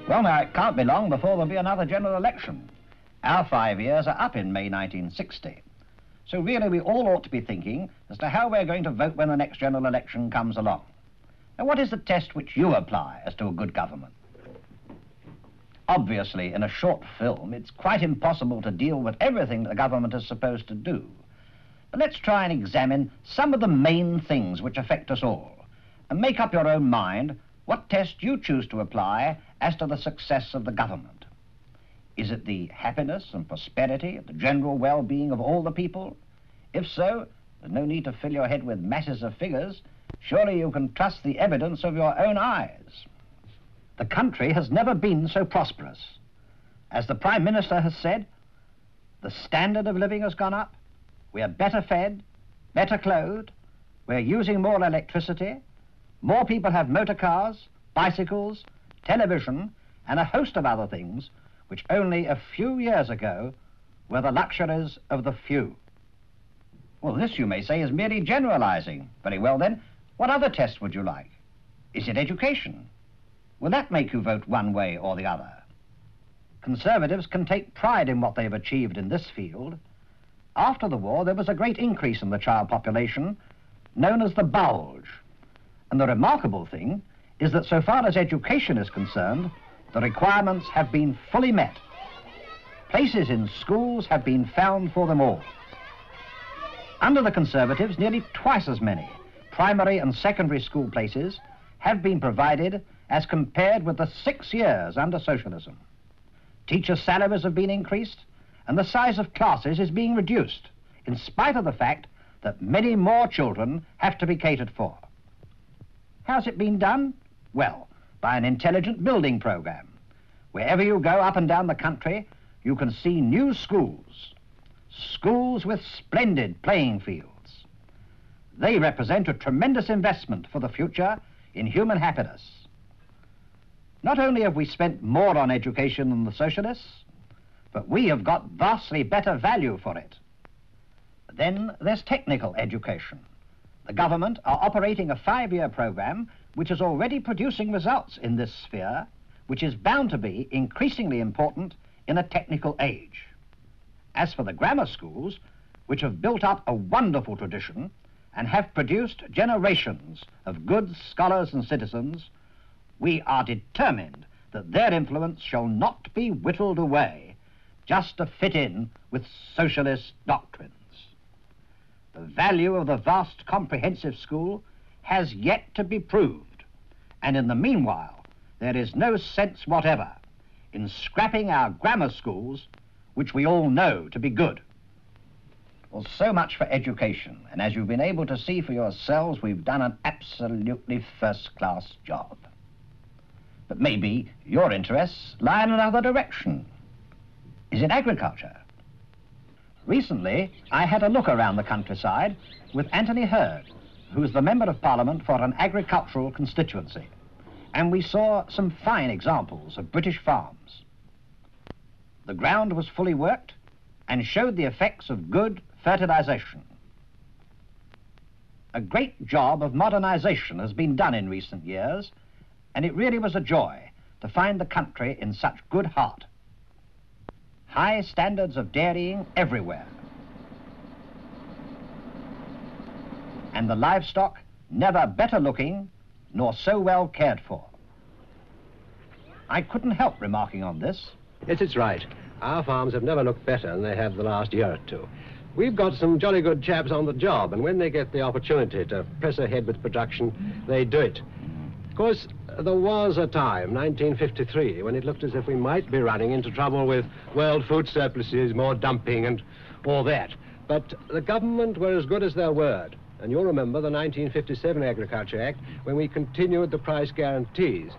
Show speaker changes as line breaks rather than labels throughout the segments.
Well, now, it can't be long before there'll be another general election. Our 5 years are up in May 1960. So really, we all ought to be thinking as to how we're going to vote when the next general election comes along. Now, what is the test which you apply as to a good government? Obviously, in a short film, it's quite impossible to deal with everything that the government is supposed to do. But let's try and examine some of the main things which affect us all, and make up your own mind what test you choose to apply as to the success of the government. Is it the happiness and prosperity, the general well-being of all the people? If so, there's no need to fill your head with masses of figures. Surely you can trust the evidence of your own eyes. The country has never been so prosperous. As the Prime Minister has said, the standard of living has gone up, we are better fed, better clothed, we're using more electricity, more people have motor cars, bicycles, television, and a host of other things which only a few years ago were the luxuries of the few. Well, this, you may say, is merely generalizing. Very well, then, what other test would you like? Is it education? Will that make you vote one way or the other? Conservatives can take pride in what they've achieved in this field. After the war, there was a great increase in the child population, known as the bulge. And the remarkable thing is that so far as education is concerned, the requirements have been fully met. Places in schools have been found for them all. Under the Conservatives, nearly twice as many primary and secondary school places have been provided as compared with the 6 years under socialism. Teachers' salaries have been increased, and the size of classes is being reduced, in spite of the fact that many more children have to be catered for. How's it been done? Well, by an intelligent building program. Wherever you go up and down the country, you can see new schools. Schools with splendid playing fields. They represent a tremendous investment for the future in human happiness. Not only have we spent more on education than the socialists, but we have got vastly better value for it. Then there's technical education. The government are operating a 5-year program which is already producing results in this sphere, which is bound to be increasingly important in a technical age. As for the grammar schools, which have built up a wonderful tradition and have produced generations of good scholars and citizens, we are determined that their influence shall not be whittled away just to fit in with socialist doctrines. The value of the vast comprehensive school has yet to be proved, and in the meanwhile, there is no sense whatever in scrapping our grammar schools, which we all know to be good. Well, so much for education, and as you've been able to see for yourselves, we've done an absolutely first-class job. But maybe your interests lie in another direction. Is it agriculture? Recently, I had a look around the countryside with Anthony Hurd, who's the Member of Parliament for an agricultural constituency, and we saw some fine examples of British farms. The ground was fully worked and showed the effects of good fertilization. A great job of modernization has been done in recent years, and it really was a joy to find the country in such good heart. High standards of dairying everywhere. And the livestock never better looking nor so well cared for. I couldn't help remarking on this.
Yes, it's right. Our farms have never looked better than they have the last year or two. We've got some jolly good chaps on the job, and when they get the opportunity to press ahead with production, they do it. Of course, there was a time, 1953, when it looked as if we might be running into trouble with world food surpluses, more dumping and all that. But the government were as good as their word. And you'll remember the 1957 Agriculture Act, when we continued the price guarantees.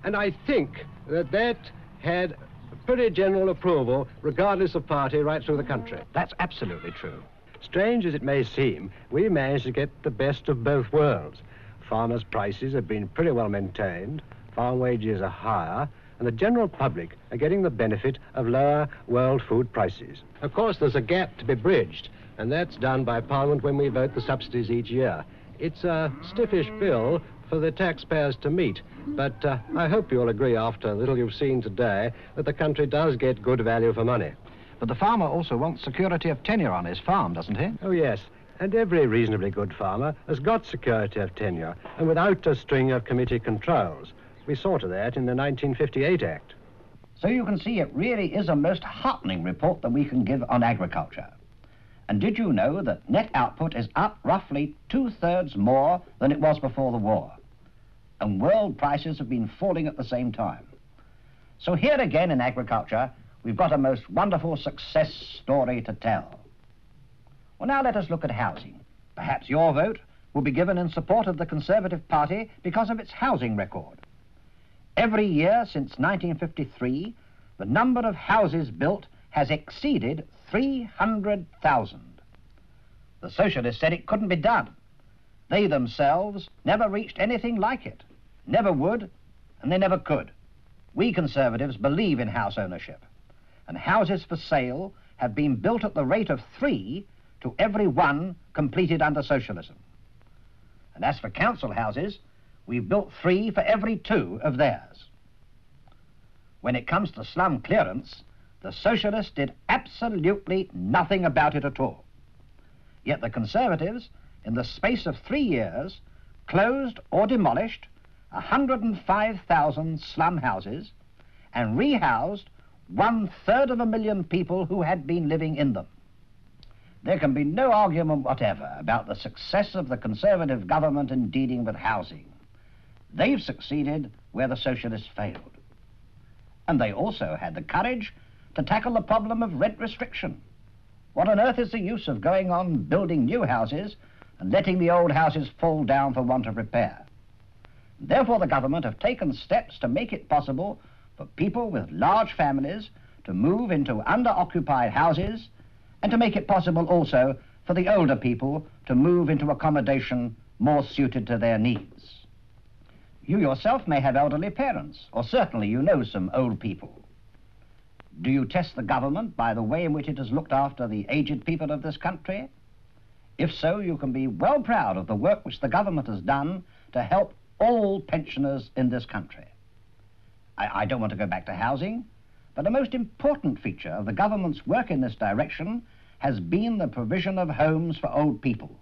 And I think that that had pretty general approval, regardless of party, right through the country.
That's absolutely true.
Strange as it may seem, we managed to get the best of both worlds. Farmers' prices have been pretty well maintained, farm wages are higher, and the general public are getting the benefit of lower world food prices. Of course, there's a gap to be bridged, and that's done by Parliament when we vote the subsidies each year. It's a stiffish bill, for the taxpayers to meet. But I hope you'll agree, after the little you've seen today, that the country does get good value for money.
But the farmer also wants security of tenure on his farm, doesn't he?
Oh, yes. And every reasonably good farmer has got security of tenure, and without a string of committee controls. We saw to that in the 1958 Act.
So you can see it really is a most heartening report that we can give on agriculture. And did you know that net output is up roughly 2/3 more than it was before the war? And world prices have been falling at the same time. So here again in agriculture, we've got a most wonderful success story to tell. Well, now let us look at housing. Perhaps your vote will be given in support of the Conservative Party because of its housing record. Every year since 1953, the number of houses built has exceeded 300,000. The Socialists said it couldn't be done. They themselves never reached anything like it, never would, and they never could. We Conservatives believe in house ownership, and houses for sale have been built at the rate of 3 to every 1 completed under socialism. And as for council houses, we've built 3 for every 2 of theirs. When it comes to slum clearance, the Socialists did absolutely nothing about it at all. Yet the Conservatives, in the space of 3 years, closed or demolished 105,000 slum houses and rehoused 1/3 of a million people who had been living in them. There can be no argument whatever about the success of the Conservative government in dealing with housing. They've succeeded where the Socialists failed. And they also had the courage to tackle the problem of rent restriction. What on earth is the use of going on building new houses and letting the old houses fall down for want of repair? Therefore, the government have taken steps to make it possible for people with large families to move into under-occupied houses, and to make it possible also for the older people to move into accommodation more suited to their needs. You yourself may have elderly parents, or certainly you know some old people. Do you test the government by the way in which it has looked after the aged people of this country? If so, you can be well proud of the work which the government has done to help all pensioners in this country. I don't want to go back to housing, but a most important feature of the government's work in this direction has been the provision of homes for old people.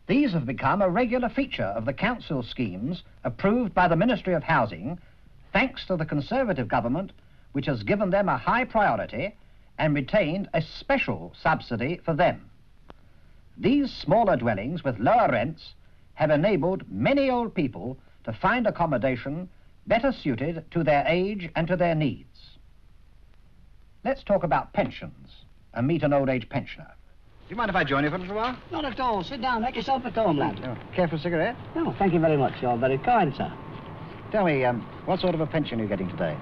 These have become a regular feature of the council schemes approved by the Ministry of Housing, thanks to the Conservative government, which has given them a high priority and retained a special subsidy for them. These smaller dwellings with lower rents have enabled many old people to find accommodation better suited to their age and to their needs. Let's talk about pensions and meet an old age pensioner. Do you mind if I join you for a little while?
Not at all. Sit down. Make yourself at home, lad.
Care for a cigarette?
No, thank you very much. You're very kind, sir.
Tell me, what sort of a pension are you getting today?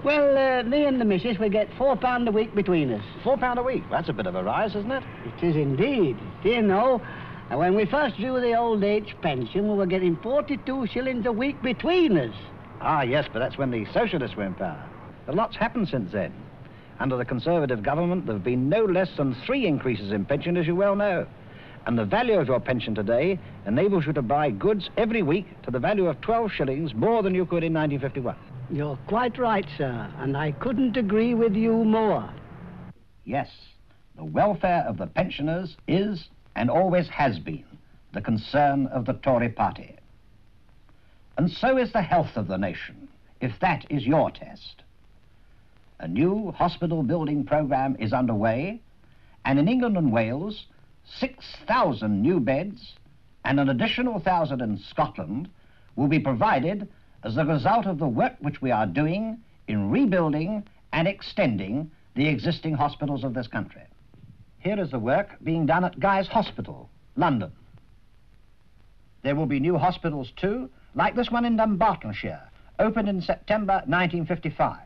Well, me and the missus, we get £4 a week between us.
£4 a week? That's a bit of a rise, isn't it?
It is indeed. Do you know, when we first drew the old age pension, we were getting 42 shillings a week between us.
Ah, yes, but that's when the Socialists were in power. A lot's happened since then. Under the Conservative government, there have been no less than 3 increases in pension, as you well know. And the value of your pension today enables you to buy goods every week to the value of 12 shillings more than you could in 1951.
You're quite right, sir, and I couldn't agree with you more.
Yes, the welfare of the pensioners is, and always has been, the concern of the Tory party. And so is the health of the nation, if that is your test. A new hospital building programme is underway, and in England and Wales, 6,000 new beds and an additional 1,000 in Scotland will be provided as the result of the work which we are doing in rebuilding and extending the existing hospitals of this country. Here is the work being done at Guy's Hospital, London. There will be new hospitals too, like this one in Dumbartonshire, opened in September 1955.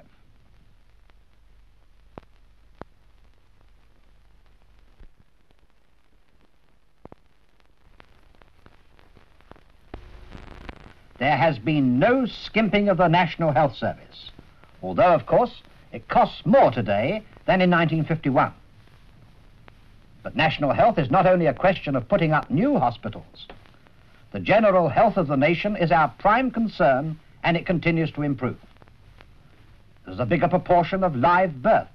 There has been no skimping of the National Health Service, although, of course, it costs more today than in 1951. But national health is not only a question of putting up new hospitals. The general health of the nation is our prime concern, and it continues to improve. There's a bigger proportion of live births.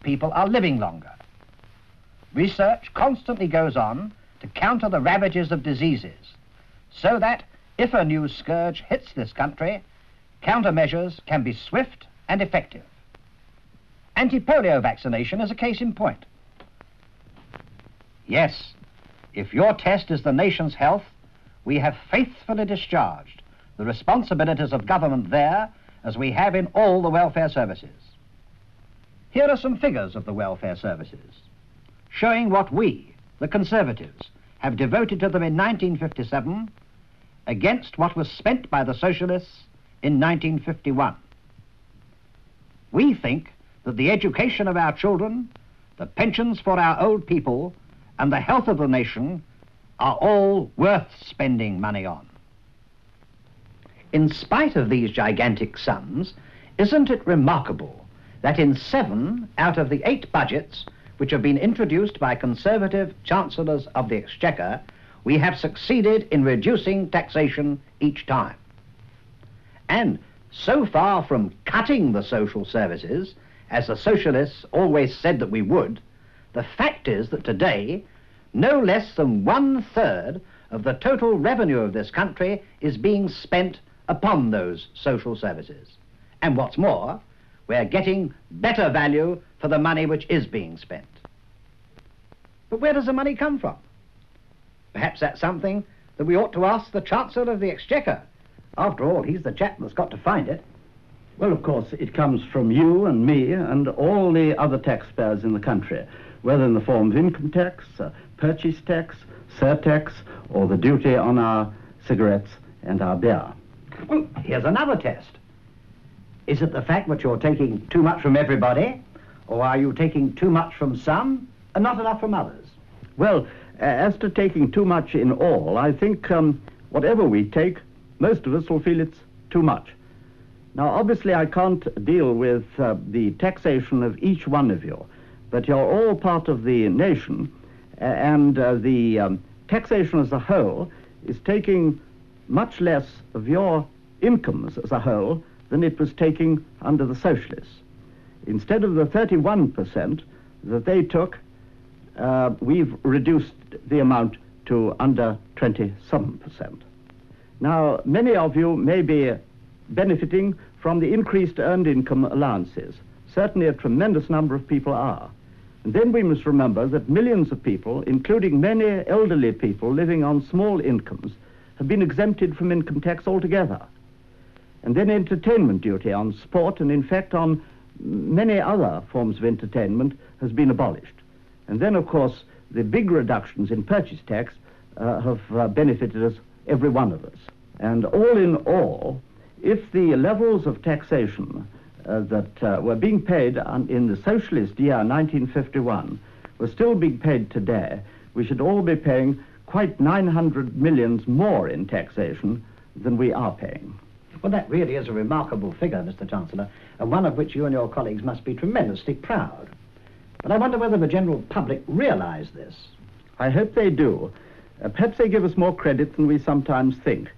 People are living longer. Research constantly goes on to counter the ravages of diseases, so that if a new scourge hits this country, countermeasures can be swift and effective. Anti-polio vaccination is a case in point. Yes, if your test is the nation's health, we have faithfully discharged the responsibilities of government there, as we have in all the welfare services. Here are some figures of the welfare services, showing what we, the Conservatives, have devoted to them in 1957 against what was spent by the Socialists in 1951. We think that the education of our children, the pensions for our old people, and the health of the nation are all worth spending money on. In spite of these gigantic sums, isn't it remarkable that in 7 out of the 8 budgets which have been introduced by Conservative Chancellors of the Exchequer, we have succeeded in reducing taxation each time? And so far from cutting the social services, as the Socialists always said that we would, the fact is that today, no less than 1/3 of the total revenue of this country is being spent upon those social services. And what's more, we're getting better value for the money which is being spent. But where does the money come from? Perhaps that's something that we ought to ask the Chancellor of the Exchequer. After all, he's the chap that's got to find it.
Well, of course, it comes from you and me and all the other taxpayers in the country, whether in the form of income tax, purchase tax, surtax, or the duty on our cigarettes and our beer.
Well, here's another test. Is it the fact that you're taking too much from everybody, or are you taking too much from some and not enough from others?
Well, as to taking too much in all, I think whatever we take, most of us will feel it's too much. Now, obviously, I can't deal with the taxation of each one of you, but you're all part of the nation, and the taxation as a whole is taking much less of your incomes as a whole than it was taking under the Socialists. Instead of the 31% that they took, we've reduced the amount to under 27%. Now, many of you may be benefiting from the increased earned income allowances. Certainly a tremendous number of people are. And then we must remember that millions of people, including many elderly people living on small incomes, have been exempted from income tax altogether. And then entertainment duty on sport and in fact on many other forms of entertainment has been abolished. And then of course the big reductions in purchase tax have benefited us, every one of us. And all in all, if the levels of taxation that were being paid in the socialist year 1951 were still being paid today, we should all be paying quite 900 millions more in taxation than we are paying.
Well, that really is a remarkable figure, Mr. Chancellor, and one of which you and your colleagues must be tremendously proud. But I wonder whether the general public realise this.
I hope they do. Perhaps they give us more credit than we sometimes think.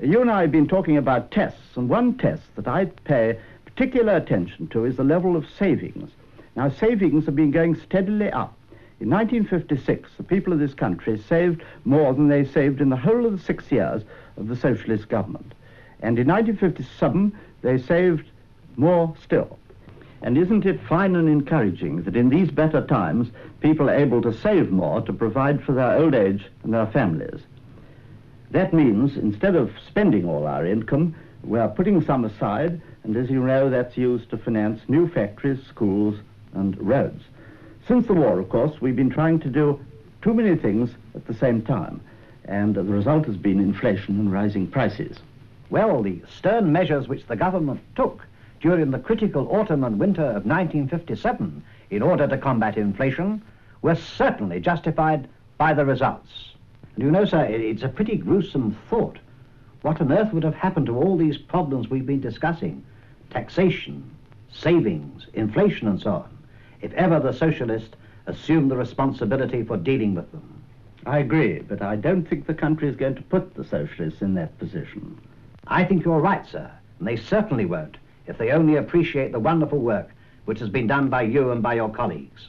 You and I have been talking about tests, and one test that I pay particular attention to is the level of savings. Now, savings have been going steadily up. In 1956, the people of this country saved more than they saved in the whole of the 6 years of the socialist government. And in 1957, they saved more still. And isn't it fine and encouraging that in these better times, people are able to save more to provide for their old age and their families? That means, instead of spending all our income, we are putting some aside, and as you know, that's used to finance new factories, schools, and roads. Since the war, of course, we've been trying to do too many things at the same time, and the result has been inflation and rising prices.
Well, the stern measures which the government took during the critical autumn and winter of 1957 in order to combat inflation were certainly justified by the results. And you know, sir, it's a pretty gruesome thought. What on earth would have happened to all these problems we've been discussing? Taxation, savings, inflation and so on, if ever the socialist assumed the responsibility for dealing with them.
I agree, but I don't think the country is going to put the socialists in that position.
I think you're right, sir, and they certainly won't if they only appreciate the wonderful work which has been done by you and by your colleagues.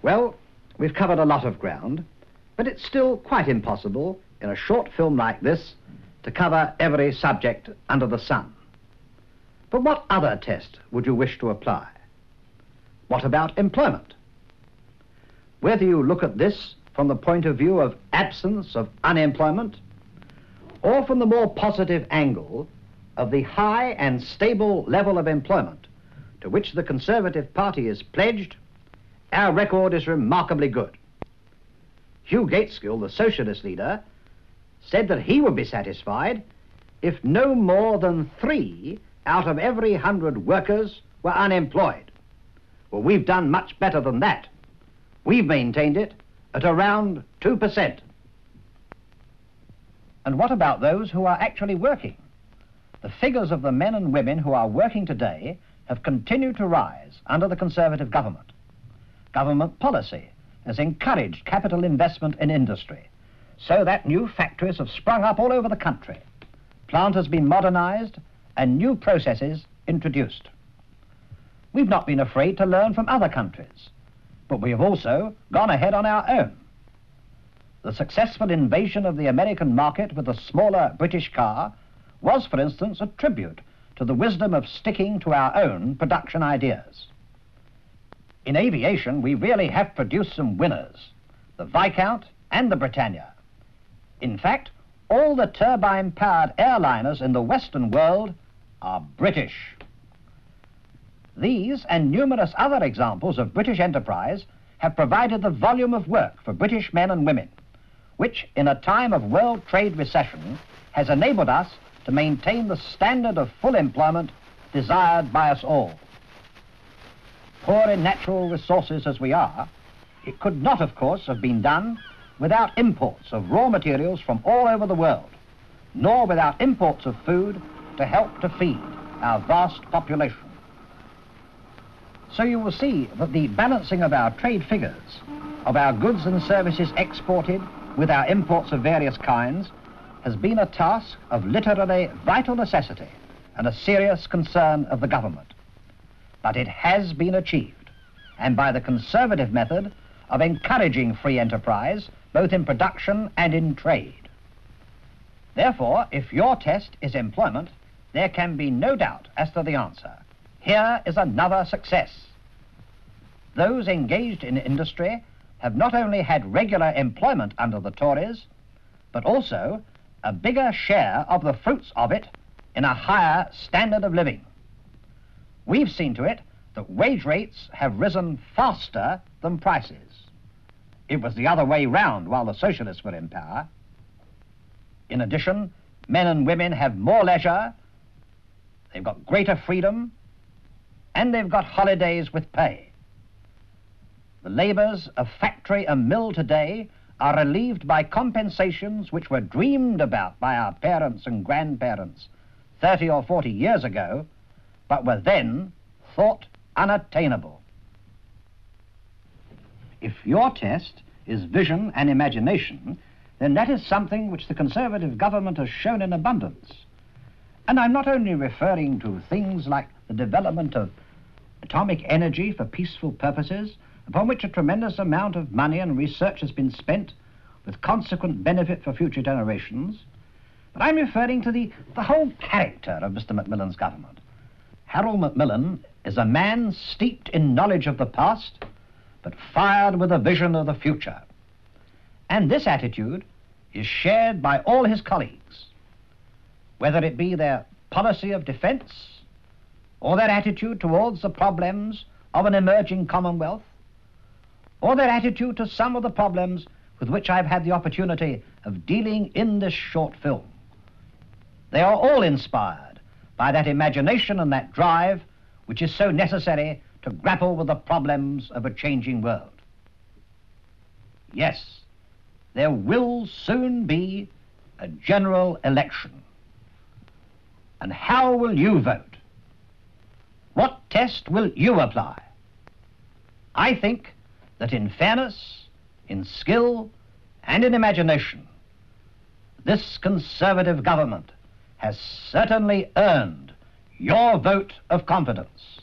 Well, we've covered a lot of ground, but it's still quite impossible in a short film like this to cover every subject under the sun. But what other test would you wish to apply? What about employment? Whether you look at this from the point of view of absence of unemployment, or from the more positive angle of the high and stable level of employment to which the Conservative Party is pledged, our record is remarkably good. Hugh Gateskill, the Socialist leader, said that he would be satisfied if no more than 3 out of every 100 workers were unemployed. Well, we've done much better than that. We've maintained it at around 2%. And what about those who are actually working? The figures of the men and women who are working today have continued to rise under the Conservative government. Government policy has encouraged capital investment in industry, so that new factories have sprung up all over the country. Plant has been modernized and new processes introduced. We've not been afraid to learn from other countries, but we have also gone ahead on our own. The successful invasion of the American market with the smaller British car was, for instance, a tribute to the wisdom of sticking to our own production ideas. In aviation, we really have produced some winners, the Viscount and the Britannia. In fact, all the turbine-powered airliners in the Western world are British. These and numerous other examples of British enterprise have provided the volume of work for British men and women, which in a time of world trade recession has enabled us to maintain the standard of full employment desired by us all. Poor in natural resources as we are, it could not, of course, have been done without imports of raw materials from all over the world, nor without imports of food to help to feed our vast population. So you will see that the balancing of our trade figures, of our goods and services exported with our imports of various kinds, has been a task of literally vital necessity and a serious concern of the government. But it has been achieved, and by the Conservative method of encouraging free enterprise, both in production and in trade. Therefore, if your test is employment, there can be no doubt as to the answer. Here is another success. Those engaged in industry have not only had regular employment under the Tories, but also a bigger share of the fruits of it in a higher standard of living. We've seen to it that wage rates have risen faster than prices. It was the other way round while the socialists were in power. In addition, men and women have more leisure, they've got greater freedom, and they've got holidays with pay. The labours of factory and mill today are relieved by compensations which were dreamed about by our parents and grandparents 30 or 40 years ago, but were then thought unattainable. If your test is vision and imagination, then that is something which the Conservative government has shown in abundance. And I'm not only referring to things like the development of atomic energy for peaceful purposes, upon which a tremendous amount of money and research has been spent with consequent benefit for future generations, but I'm referring to the whole character of Mr. Macmillan's government. Harold Macmillan is a man steeped in knowledge of the past, but fired with a vision of the future. And this attitude is shared by all his colleagues, whether it be their policy of defence, or their attitude towards the problems of an emerging Commonwealth, or their attitude to some of the problems with which I've had the opportunity of dealing in this short film. They are all inspired by that imagination and that drive which is so necessary to grapple with the problems of a changing world. Yes, there will soon be a general election. And how will you vote? What test will you apply? I think that in fairness, in skill and in imagination, this Conservative government has certainly earned your vote of confidence.